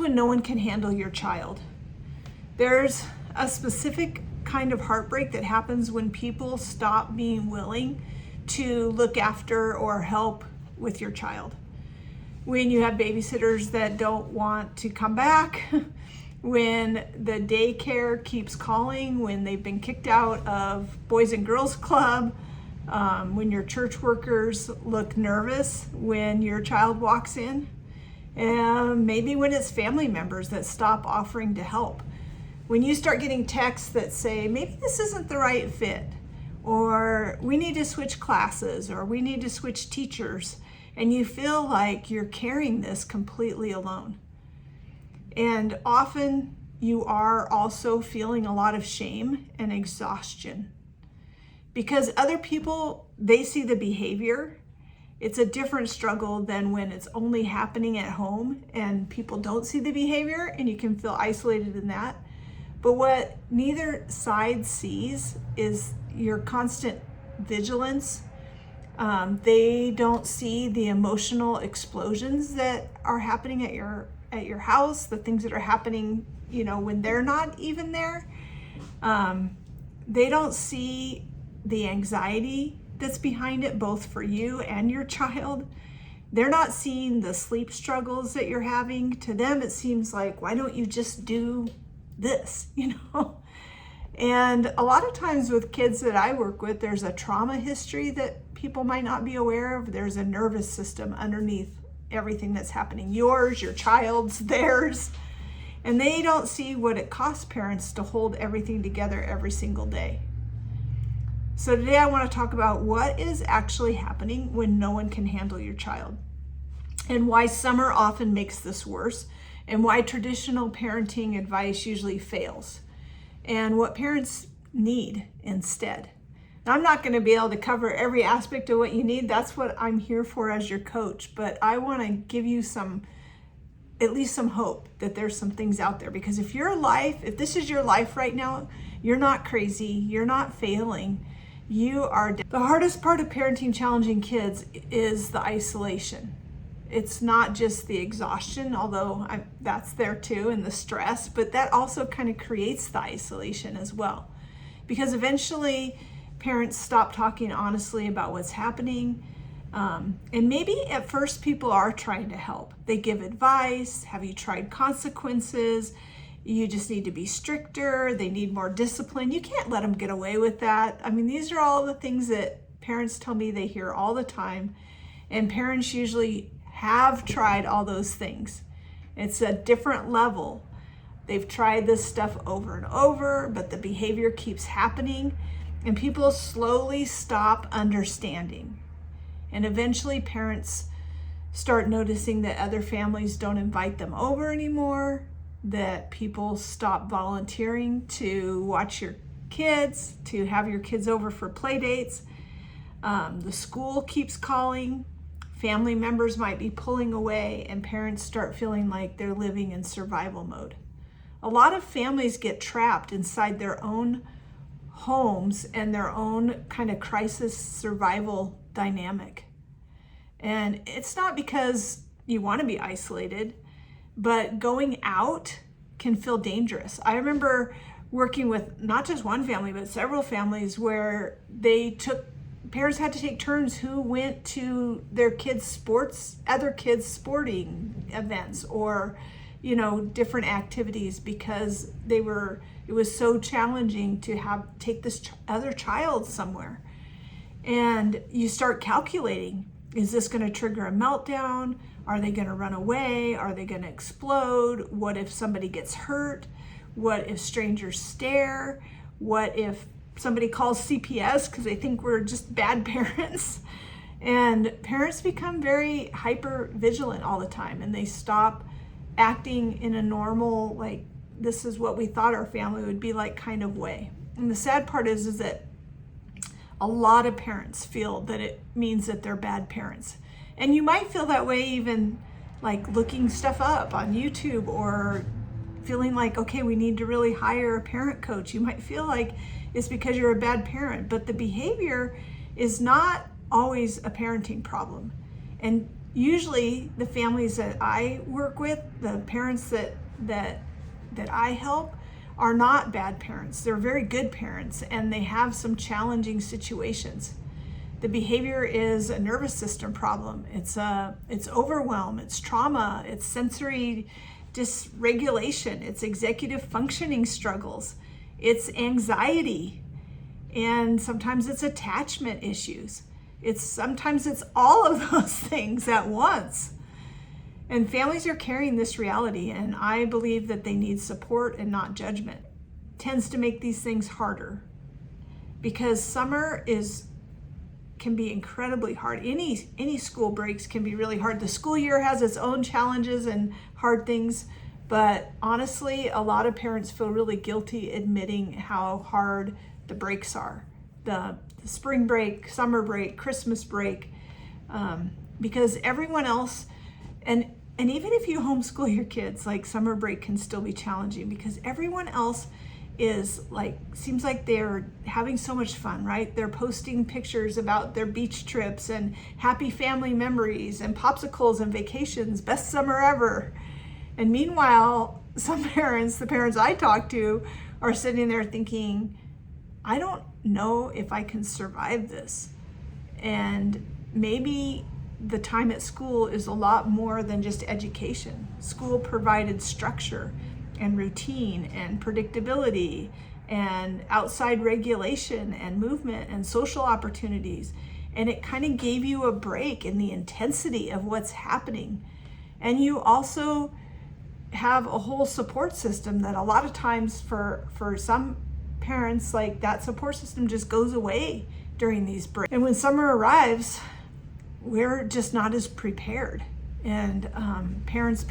when no one can handle your child. There's a specific kind of heartbreak that happens when people stop being willing to look after or help with your child. When you have babysitters that don't want to come back, when the daycare keeps calling, when they've been kicked out of Boys and Girls Club, when your church workers look nervous when your child walks in, and maybe when it's family members that stop offering to help. When you start getting texts that say, maybe this isn't the right fit, or we need to switch classes, or we need to switch teachers, and you feel like you're carrying this completely alone. And often you are also feeling a lot of shame and exhaustion because other people, they see the behavior. It's a different struggle than when it's only happening at home and people don't see the behavior and you can feel isolated in that. But what neither side sees is your constant vigilance. They don't see the emotional explosions that are happening at your house, the things that are happening, when they're not even there. They don't see the anxiety that's behind it, both for you and your child. They're not seeing the sleep struggles that you're having. To them, it seems like, why don't you just do this, And a lot of times with kids that I work with, there's a trauma history that people might not be aware of. There's a nervous system underneath everything that's happening. Yours, your child's, theirs. And they don't see what it costs parents to hold everything together every single day. So today I want to talk about what is actually happening when no one can handle your child, and why summer often makes this worse, and why traditional parenting advice usually fails, and what parents need instead. Now, I'm not going to be able to cover every aspect of what you need. That's what I'm here for as your coach, but I want to give you at least some hope that there's some things out there, because if this is your life right now, you're not crazy, you're not failing. The hardest part of parenting challenging kids is the isolation. It's not just the exhaustion, although that's there too, and the stress, but that also kind of creates the isolation as well. Because eventually parents stop talking honestly about what's happening. And maybe at first people are trying to help. They give advice. Have you tried consequences? You just need to be stricter. They need more discipline. You can't let them get away with that. These are all the things that parents tell me they hear all the time. And parents usually have tried all those things. It's a different level. They've tried this stuff over and over, but the behavior keeps happening. And people slowly stop understanding. And eventually parents start noticing that other families don't invite them over anymore, that people stop volunteering to watch your kids, to have your kids over for play dates. The school keeps calling. Family members might be pulling away, and parents start feeling like they're living in survival mode. A lot of families get trapped inside their own homes and their own kind of crisis survival dynamic. And it's not because you want to be isolated, but going out can feel dangerous. I remember working with not just one family, but several families where parents had to take turns who went to their kids' other kids' sporting events or, different activities, because it was so challenging to take this other child somewhere. And you start calculating, is this going to trigger a meltdown? Are they going to run away? Are they going to explode? What if somebody gets hurt? What if strangers stare? What if somebody calls CPS because they think we're just bad parents? And parents become very hyper vigilant all the time, and they stop acting in a normal, like, this is what we thought our family would be like kind of way. And the sad part is that a lot of parents feel that it means that they're bad parents. And you might feel that way even like looking stuff up on YouTube, or feeling like, okay, we need to really hire a parent coach. You might feel like it's because you're a bad parent, but the behavior is not always a parenting problem. And Usually the families that I work with, the parents that I help, are not bad parents. They're very good parents, and they have some challenging situations. The behavior is a nervous system problem. It's overwhelm, it's trauma, it's sensory dysregulation, it's executive functioning struggles, it's anxiety, and sometimes it's attachment issues. Sometimes it's all of those things at once. And families are carrying this reality, and I believe that they need support and not judgment. It tends to make these things harder because summer can be incredibly hard. Any school breaks can be really hard. The school year has its own challenges and hard things, but honestly, a lot of parents feel really guilty admitting how hard the breaks are. The spring break, summer break, Christmas break, because everyone else, and even if you homeschool your kids, like summer break can still be challenging because everyone else seems like they're having so much fun, right? They're posting pictures about their beach trips and happy family memories and popsicles and vacations, best summer ever. And meanwhile, some parents, the parents I talk to, are sitting there thinking, I don't know if I can survive this. And maybe the time at school is a lot more than just education. School provided structure and routine and predictability and outside regulation and movement and social opportunities. And it kind of gave you a break in the intensity of what's happening. And you also have a whole support system that a lot of times for some parents, like that support system just goes away during these breaks. And when summer arrives, we're just not as prepared. And parents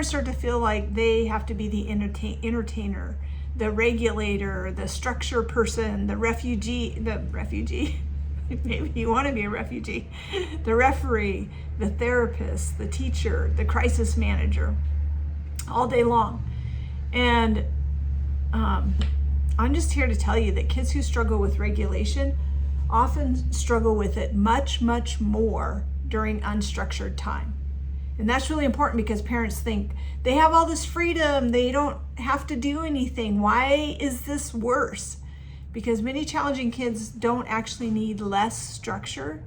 start to feel like they have to be the entertainer, the regulator, the structure person, the refugee, maybe you want to be a refugee, the referee, the therapist, the teacher, the crisis manager, all day long. And I'm just here to tell you that kids who struggle with regulation often struggle with it much, much more during unstructured time. And that's really important because parents think they have all this freedom, they don't have to do anything. Why is this worse? Because many challenging kids don't actually need less structure,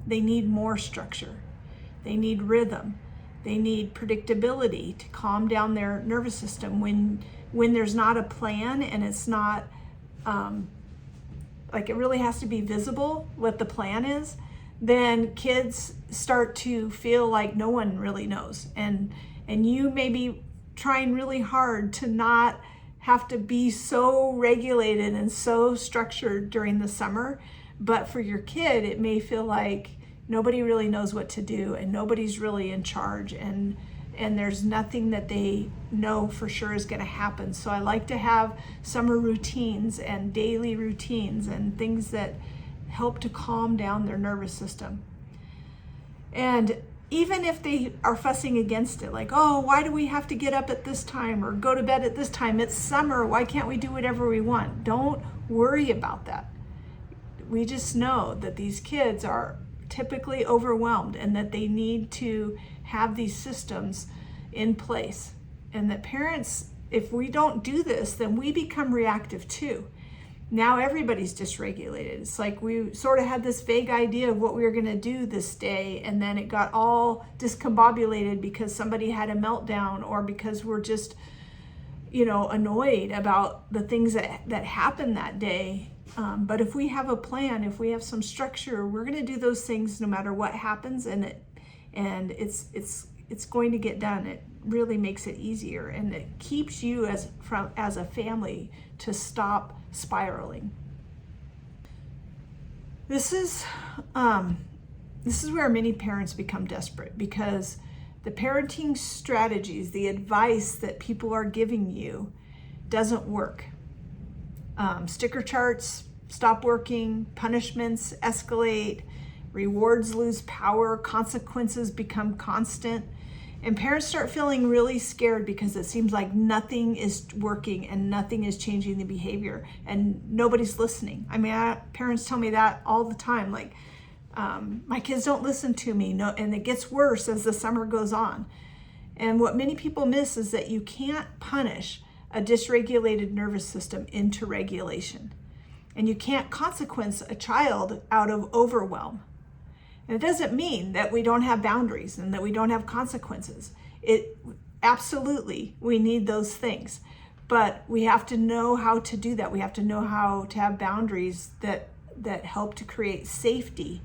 they need more structure. They need rhythm. They need predictability to calm down their nervous system. When there's not a plan and it's not, it really has to be visible what the plan is, then kids start to feel like no one really knows. And you may be trying really hard to not have to be so regulated and so structured during the summer, but for your kid, it may feel like nobody really knows what to do and nobody's really in charge and there's nothing that they know for sure is going to happen. So I like to have summer routines and daily routines and things that help to calm down their nervous system. And even if they are fussing against it, like, oh, why do we have to get up at this time or go to bed at this time? It's summer. Why can't we do whatever we want? Don't worry about that. We just know that these kids are typically overwhelmed and that they need to have these systems in place. And that parents, if we don't do this, then we become reactive too. Now everybody's dysregulated. It's like we sort of had this vague idea of what we were going to do this day, and then it got all discombobulated because somebody had a meltdown or because we're just, annoyed about the things that happened that day. But if we have a plan, if we have some structure, we're going to do those things no matter what happens, and it's going to get done. It really makes it easier, and it keeps you as a family to stop spiraling. This is where many parents become desperate because the parenting strategies, the advice that people are giving you doesn't work. Sticker charts stop working, punishments escalate, rewards lose power, consequences become constant, and parents start feeling really scared because it seems like nothing is working and nothing is changing the behavior and nobody's listening. I mean, parents tell me that all the time, like, My kids don't listen to me. No, and it gets worse as the summer goes on. And what many people miss is that you can't punish a dysregulated nervous system into regulation. And you can't consequence a child out of overwhelm. And it doesn't mean that we don't have boundaries and that we don't have consequences. Absolutely, we need those things. But we have to know how to do that. We have to know how to have boundaries that help to create safety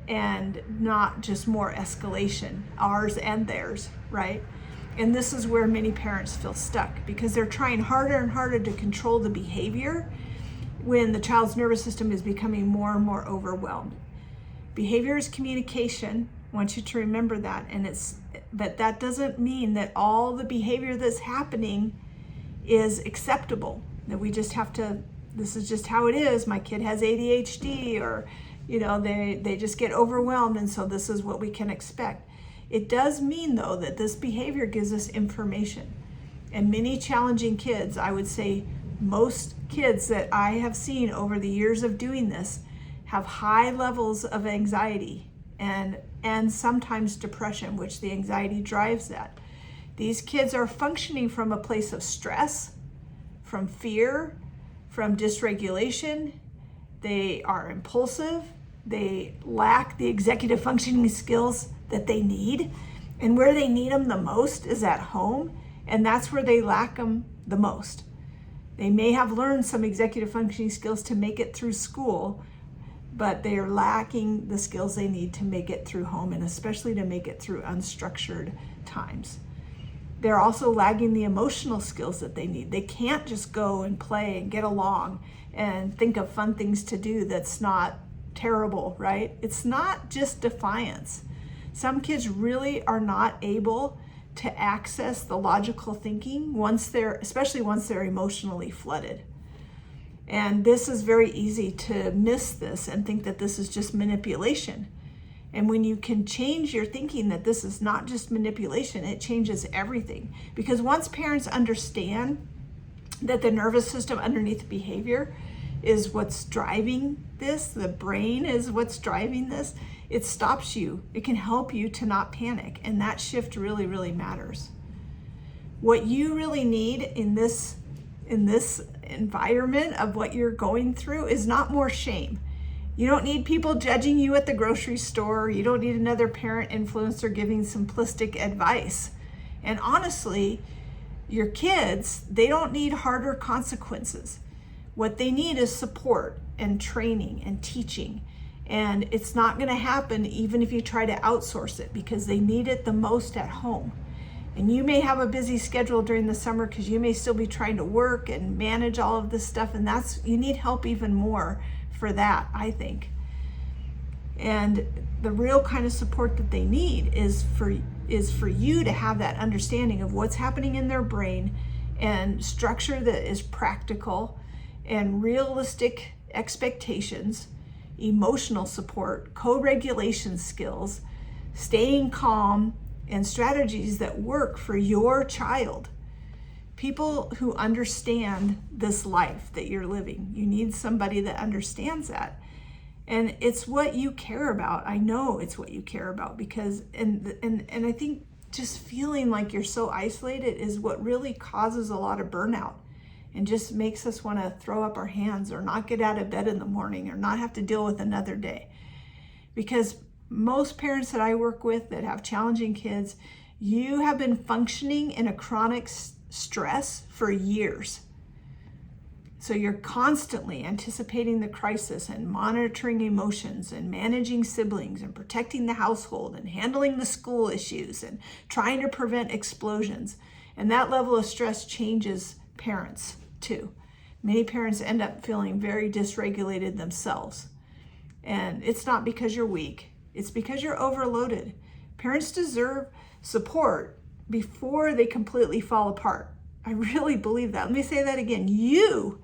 and not just more escalation, ours and theirs, right? And this is where many parents feel stuck because they're trying harder and harder to control the behavior when the child's nervous system is becoming more and more overwhelmed. Behavior is communication. I want you to remember that. But that doesn't mean that all the behavior that's happening is acceptable, that we just have to, this is just how it is. My kid has ADHD, or they just get overwhelmed, and so this is what we can expect. It does mean, though, that this behavior gives us information. And many challenging kids, I would say most kids that I have seen over the years of doing this, have high levels of anxiety and sometimes depression, which the anxiety drives that. These kids are functioning from a place of stress, from fear, from dysregulation. They are impulsive. They lack the executive functioning skills that they need. And where they need them the most is at home. And that's where they lack them the most. They may have learned some executive functioning skills to make it through school, but they are lacking the skills they need to make it through home, and especially to make it through unstructured times. They're also lagging the emotional skills that they need. They can't just go and play and get along and think of fun things to do that's not terrible, right? It's not just defiance. Some kids really are not able to access the logical thinking especially once they're emotionally flooded. And this is very easy to miss this and think that this is just manipulation. And when you can change your thinking that this is not just manipulation, it changes everything. Because once parents understand that the nervous system underneath behavior is what's driving this, the brain is what's driving this, it stops you. It can help you to not panic. And that shift really, really matters. What you really need in this environment of what you're going through is not more shame. You don't need people judging you at the grocery store. You don't need another parent influencer giving simplistic advice. And honestly, your kids, they don't need harder consequences. What they need is support and training and teaching. And it's not going to happen even if you try to outsource it, because they need it the most at home. And you may have a busy schedule during the summer because you may still be trying to work and manage all of this stuff. And you need help even more for that, I think. And the real kind of support that they need is for you to have that understanding of what's happening in their brain, and structure that is practical and realistic expectations, emotional support, co-regulation skills, staying calm, and strategies that work for your child. People who understand this life that you're living. You need somebody that understands that. And it's what you care about. I know it's what you care about, because and I think just feeling like you're so isolated is what really causes a lot of burnout, and just makes us want to throw up our hands or not get out of bed in the morning or not have to deal with another day. Because most parents that I work with that have challenging kids, you have been functioning in a chronic stress for years. So you're constantly anticipating the crisis and monitoring emotions and managing siblings and protecting the household and handling the school issues and trying to prevent explosions. And that level of stress changes parents too. Many parents end up feeling very dysregulated themselves. And it's not because you're weak. It's because you're overloaded. Parents deserve support before they completely fall apart. I really believe that. Let me say that again. You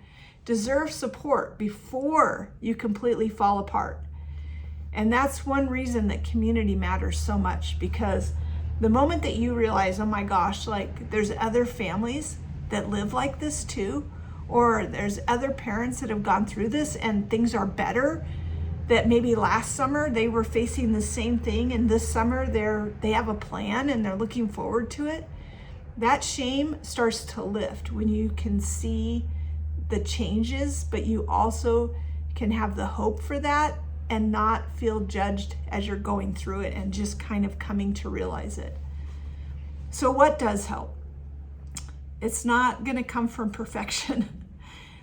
deserve support before you completely fall apart. And that's one reason that community matters so much, because the moment that you realize, oh my gosh, like there's other families that live like this too, or there's other parents that have gone through this and things are better, that maybe last summer they were facing the same thing, and this summer they have a plan and they're looking forward to it. That shame starts to lift when you can see the changes, but you also can have the hope for that and not feel judged as you're going through it and just kind of coming to realize it. So what does help? It's not going to come from perfection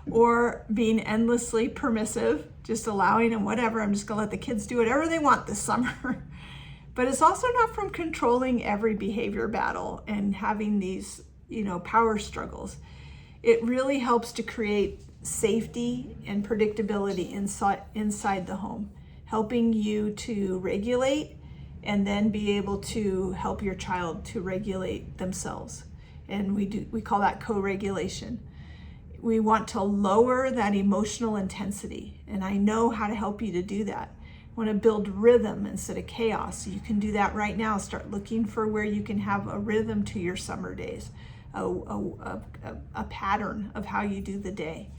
or being endlessly permissive, just allowing and whatever, I'm just going to let the kids do whatever they want this summer. But it's also not from controlling every behavior battle and having these, power struggles. It really helps to create safety and predictability inside the home, helping you to regulate and then be able to help your child to regulate themselves. And we call that co-regulation. We want to lower that emotional intensity, and I know how to help you to do that. I want to build rhythm instead of chaos. So you can do that right now. Start looking for where you can have a rhythm to your summer days, a pattern of how you do the day.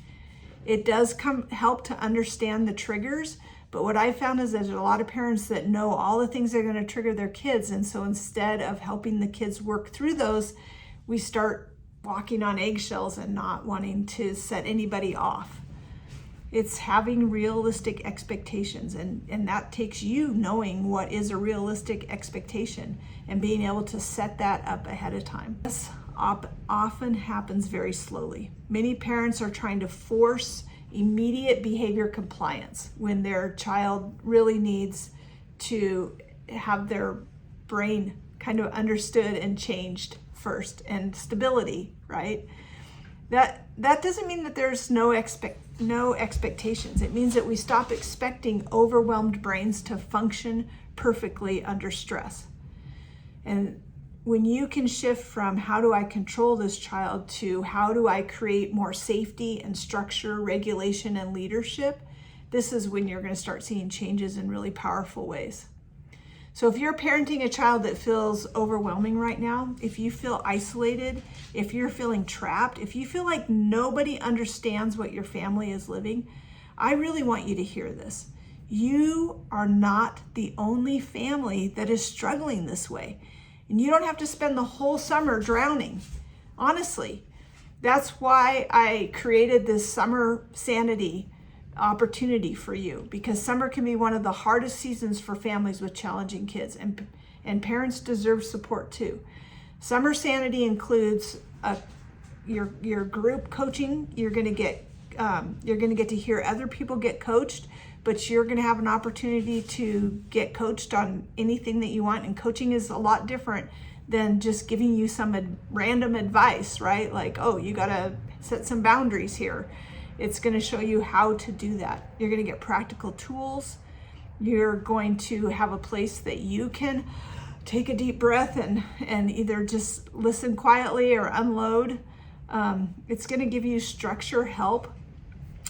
It does help to understand the triggers, but what I found is there's a lot of parents that know all the things that are going to trigger their kids, and so instead of helping the kids work through those, we start walking on eggshells and not wanting to set anybody off. It's having realistic expectations, and that takes you knowing what is a realistic expectation and being able to set that up ahead of time. This often happens very slowly. Many parents are trying to force immediate behavior compliance when their child really needs to have their brain kind of understood and changed first, and stability, right? That doesn't mean that there's no expectations. It means that we stop expecting overwhelmed brains to function perfectly under stress. And when you can shift from how do I control this child to how do I create more safety and structure, regulation, and leadership, this is when you're going to start seeing changes in really powerful ways. So if you're parenting a child that feels overwhelming right now, if you feel isolated, if you're feeling trapped, if you feel like nobody understands what your family is living, I really want you to hear this. You are not the only family that is struggling this way. And you don't have to spend the whole summer drowning. Honestly, that's why I created this summer SANITY opportunity for you, because summer can be one of the hardest seasons for families with challenging kids, and parents deserve support too. Summer SANITY includes your group coaching. You're going to get to hear other people get coached, but you're going to have an opportunity to get coached on anything that you want. And coaching is a lot different than just giving you some random advice, right? Like, oh, you got to set some boundaries here. It's going to show you how to do that. You're going to get practical tools. You're going to have a place that you can take a deep breath and either just listen quietly or unload. It's going to give you structure, help,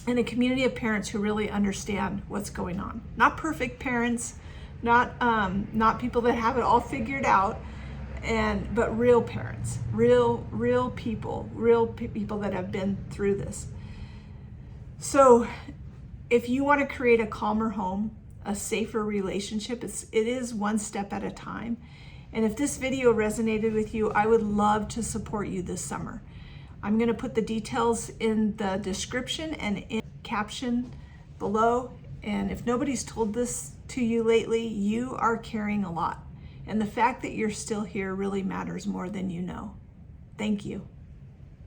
and a community of parents who really understand what's going on. Not perfect parents, not people that have it all figured out, but real parents, real people that have been through this. So if you want to create a calmer home, a safer relationship, it is one step at a time. And if this video resonated with you, I would love to support you this summer. I'm going to put the details in the description and in caption below. And if nobody's told this to you lately, you are carrying a lot. And the fact that you're still here really matters more than you know. Thank you.